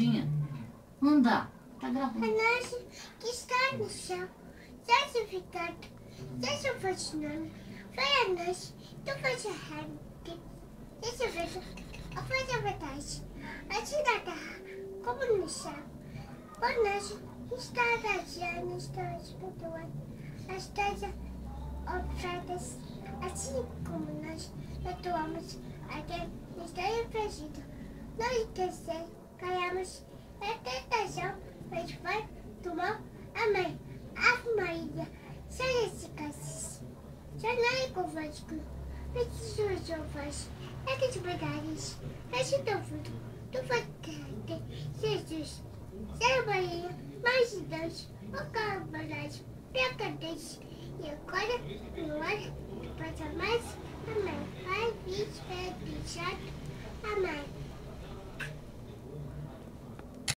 Tinha? Não dá. Tá gravando. A nossa que está no céu, santificado, seja o vosso nome. Venha a nós, tu vossa reino, seja feita a vossa vontade, assim na terra como no céu. Por nós está a dia, está espiritual, as coisas ofertas, assim como nós atuamos até está impedido. Nós descer, caiamos a tentação, mas vai tomar a mãe. Ave Maria, seja eficazes. Jornai convosco, preciso de vós, é que te pegares, ajuda o fruto do vosso Jesus. Seja Maria, Mãe de Deus, o colaborador, pecadores, e agora, no hora, depois a mais, amém. Pai, Filho, Espírito Santo, amém.